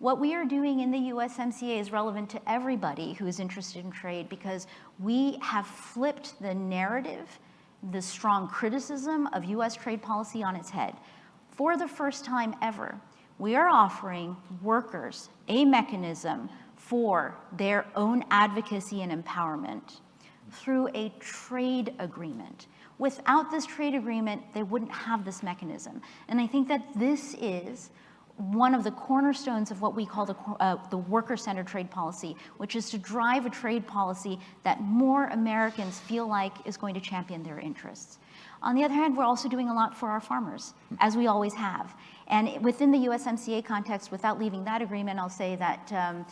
What we are doing in the USMCA is relevant to everybody who is interested in trade because we have flipped the narrative, the strong criticism of US trade policy on its head. For the first time ever, we are offering workers a mechanism for their own advocacy and empowerment through a trade agreement. Without this trade agreement, they wouldn't have this mechanism. And I think that this is one of the cornerstones of what we call the worker-centered trade policy, which is to drive a trade policy that more Americans feel like is going to champion their interests. On the other hand, we're also doing a lot for our farmers, as we always have. And within the USMCA context, without leaving that agreement, I'll say that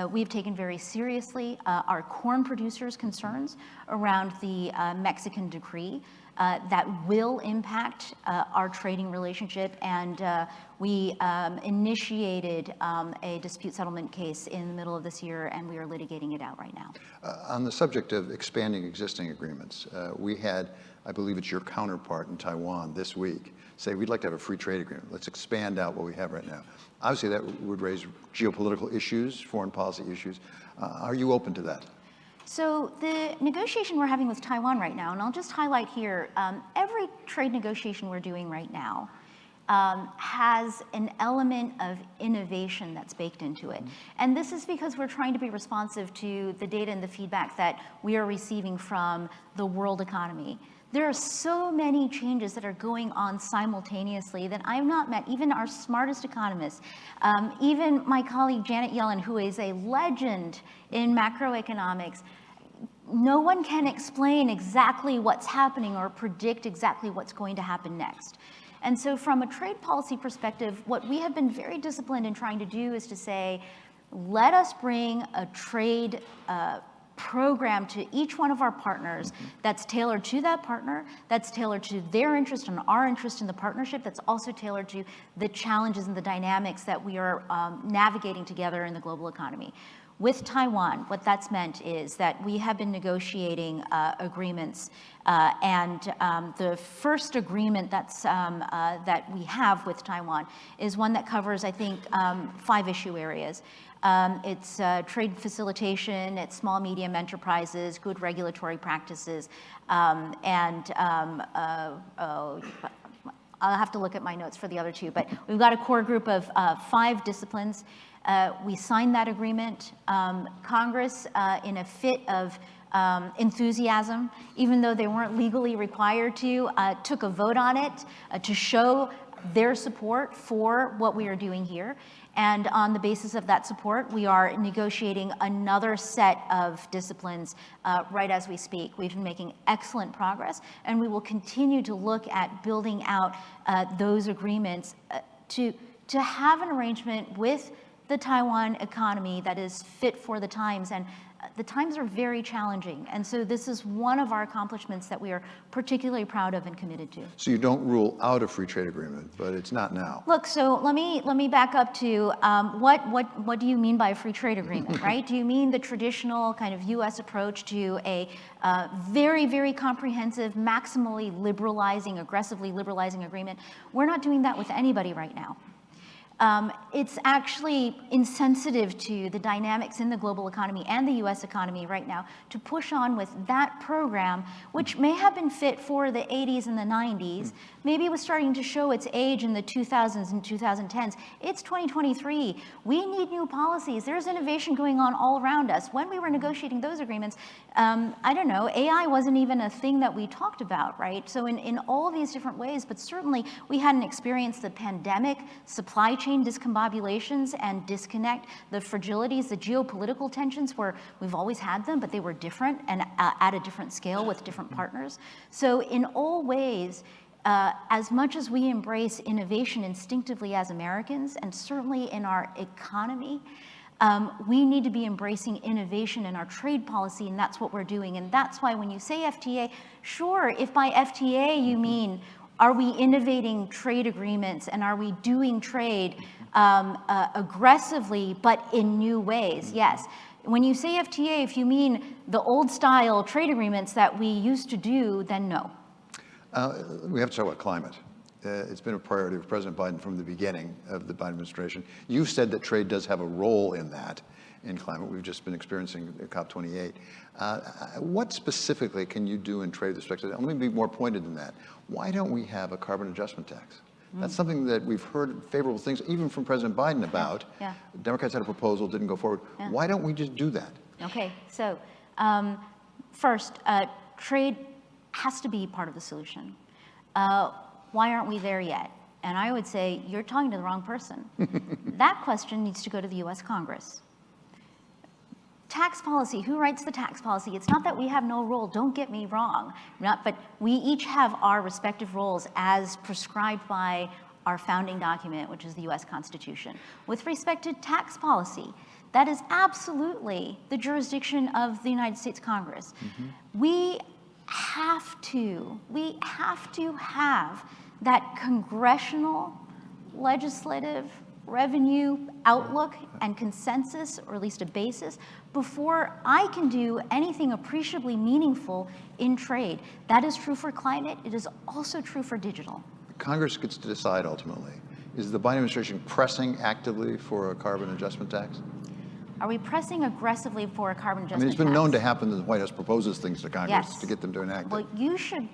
we've taken very seriously our corn producers' concerns around the Mexican decree that will impact our trading relationship. And we initiated a dispute settlement case in the middle of this year, and we are litigating it out right now. On the subject of expanding existing agreements, we had, I believe it's your counterpart in Taiwan this week, say we'd like to have a free trade agreement. Let's expand out what we have right now. Obviously that would raise geopolitical issues, foreign policy issues. Are you open to that? So the negotiation we're having with Taiwan right now, and I'll just highlight here, every trade negotiation we're doing right now has an element of innovation that's baked into it. And this is because we're trying to be responsive to the data and the feedback that we are receiving from the world economy. There are so many changes that are going on simultaneously that I've not met even our smartest economists, even my colleague Janet Yellen, who is a legend in macroeconomics. No one can explain exactly what's happening or predict exactly what's going to happen next. And so from a trade policy perspective, what we have been very disciplined in trying to do is to say, let us bring a trade program to each one of our partners that's tailored to that partner, that's tailored to their interest and our interest in the partnership, that's also tailored to the challenges and the dynamics that we are navigating together in the global economy. With Taiwan, what that's meant is that we have been negotiating agreements, and the first agreement that's, that we have with Taiwan is one that covers, I think, 5 issue areas. It's trade facilitation, it's small, medium enterprises, good regulatory practices, and I'll have to look at my notes for the other 2, but we've got a core group of 5 disciplines. We signed that agreement. Congress, in a fit of enthusiasm, even though they weren't legally required to, took a vote on it to show their support for what we are doing here. And on the basis of that support, we are negotiating another set of disciplines right as we speak. We've been making excellent progress, and we will continue to look at building out those agreements to have an arrangement with the Taiwan economy that is fit for the times. And the times are very challenging. And so this is one of our accomplishments that we are particularly proud of and committed to. So you don't rule out a free trade agreement, but it's not now. Look, so let me back up to what do you mean by a free trade agreement, right? Do you mean the traditional kind of US approach to a very, very comprehensive, maximally liberalizing, aggressively liberalizing agreement? We're not doing that with anybody right now. It's actually insensitive to the dynamics in the global economy and the US economy right now to push on with that program, which may have been fit for the 80s and the 90s. Maybe it was starting to show its age in the 2000s and 2010s. It's 2023. We need new policies. There's innovation going on all around us. When we were negotiating those agreements, I don't know, AI wasn't even a thing that we talked about, right? So in all these different ways, but certainly we hadn't experienced the pandemic, supply chain discombobulations and disconnect, the fragilities, the geopolitical tensions where we've always had them, but they were different and at a different scale with different partners. So in all ways, as much as we embrace innovation instinctively as Americans, and certainly in our economy, we need to be embracing innovation in our trade policy, and that's what we're doing. And that's why when you say FTA, sure, if by FTA you mean, are we innovating trade agreements and are we doing trade aggressively but in new ways? Yes. When you say FTA, if you mean the old style trade agreements that we used to do, then no. We have to talk about climate. it's been a priority of President Biden from the beginning of the Biden administration. You've said that trade does have a role in that, in climate. We've just been experiencing COP28. What specifically can you do in trade with respect to that? Let me be more pointed than that. Why don't we have a carbon adjustment tax? That's something that we've heard favorable things, even from President Biden about. Yeah. Democrats had a proposal, didn't go forward. Yeah. Why don't we just do that? Okay, so first, trade has to be part of the solution. Why aren't we there yet? And I would say, you're talking to the wrong person. That question needs to go to the US Congress. Tax policy, who writes the tax policy? It's not that we have no role, don't get me wrong, but we each have our respective roles as prescribed by our founding document, which is the US Constitution. With respect to tax policy, that is absolutely the jurisdiction of the United States Congress. We have to have that congressional, legislative, revenue outlook and consensus, or at least a basis, before I can do anything appreciably meaningful in trade. That is true for climate. It is also true for digital. Congress gets to decide ultimately. Is the Biden administration pressing actively for a carbon adjustment tax? Are we pressing aggressively for a carbon adjustment tax? I mean, it's been known to happen that the White House proposes things to Congress to get them to enact it. Well, you should,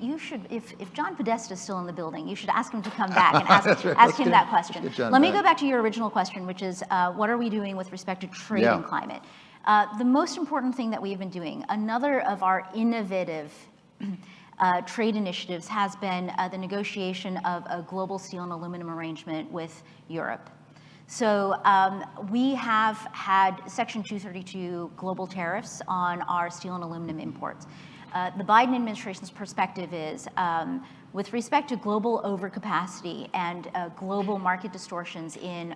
if John Podesta is still in the building, you should ask him to come back and ask him that question. Let me go back to your original question, which is, what are we doing with respect to trade and climate? The most important thing that we've been doing, another of our innovative trade initiatives has been the negotiation of a global steel and aluminum arrangement with Europe. So we have had Section 232 global tariffs on our steel and aluminum imports. The Biden administration's perspective is, with respect to global overcapacity and global market distortions in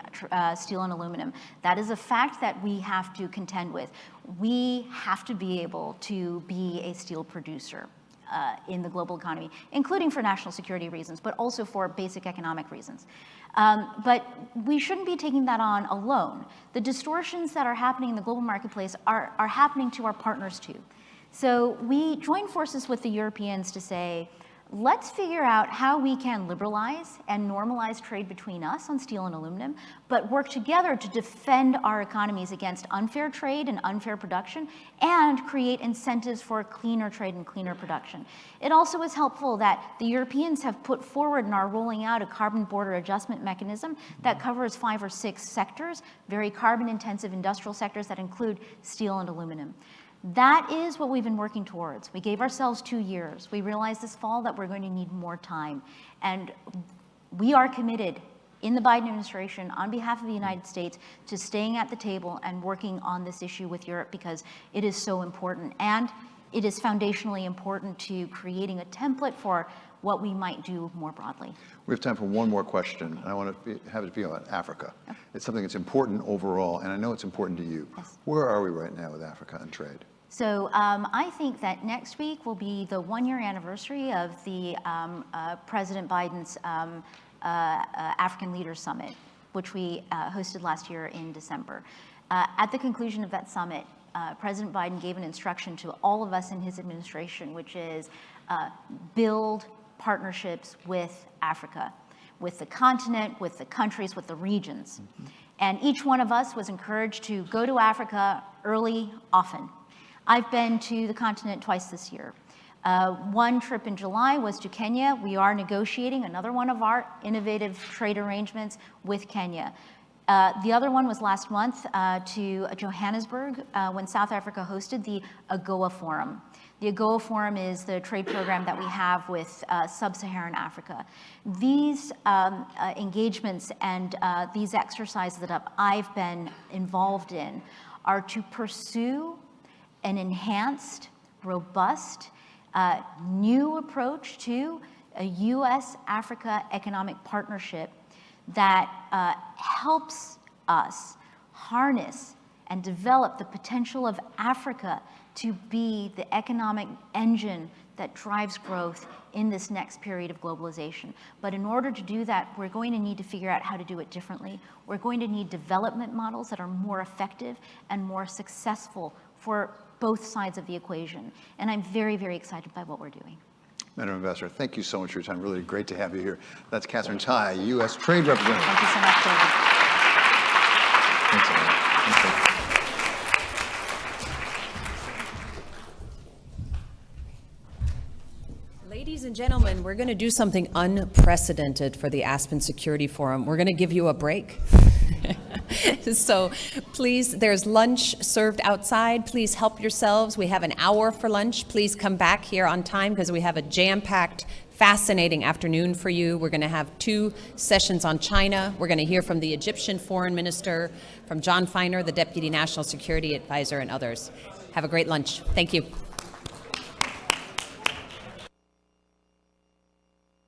steel and aluminum, that is a fact that we have to contend with. We have to be able to be a steel producer in the global economy, including for national security reasons, but also for basic economic reasons. But we shouldn't be taking that on alone. The distortions that are happening in the global marketplace are happening to our partners too. So we joined forces with the Europeans to say, let's figure out how we can liberalize and normalize trade between us on steel and aluminum, but work together to defend our economies against unfair trade and unfair production, and create incentives for cleaner trade and cleaner production. It also is helpful that the Europeans have put forward and are rolling out a carbon border adjustment mechanism that covers 5 or 6 sectors, very carbon-intensive industrial sectors that include steel and aluminum. That is what we've been working towards. We gave ourselves 2 years. We realized this fall that we're going to need more time. And we are committed in the Biden administration on behalf of the United States to staying at the table and working on this issue with Europe, because it is so important. And it is foundationally important to creating a template for what we might do more broadly. We have time for one more question. I want to have it be about Africa. Okay. It's something that's important overall, and I know it's important to you. Yes. Where are we right now with Africa and trade? So I think that next week will be the 1-year anniversary of the President Biden's African Leaders Summit, which we hosted last year in December. At the conclusion of that summit, President Biden gave an instruction to all of us in his administration, which is build partnerships with Africa, with the continent, with the countries, with the regions. And each one of us was encouraged to go to Africa early, often. I've been to the continent twice this year. One trip in July was to Kenya. We are negotiating another one of our innovative trade arrangements with Kenya. The other one was last month to Johannesburg when South Africa hosted the AGOA Forum. The AGOA Forum is the trade program that we have with sub-Saharan Africa. These engagements and these exercises that I've been involved in are to pursue an enhanced, robust, new approach to a U.S.-Africa economic partnership that helps us harness and develop the potential of Africa to be the economic engine that drives growth in this next period of globalization. But in order to do that, we're going to need to figure out how to do it differently. We're going to need development models that are more effective and more successful for both sides of the equation. And I'm very, very excited by what we're doing. Madam Ambassador, thank you so much for your time. Really great to have you here. That's Catherine Tai, U.S. Trade Representative. Thank you so much, David. Thanks, Ellen. Thank you. Ladies and gentlemen, we're going to do something unprecedented for the Aspen Security Forum. We're going to give you a break. So please, there's lunch served outside. Please help yourselves. We have an hour for lunch. Please come back here on time because we have a jam-packed, fascinating afternoon for you. We're going to have 2 sessions on China. We're going to hear from the Egyptian Foreign Minister, from John Feiner, the Deputy National Security Advisor, and others. Have a great lunch. Thank you.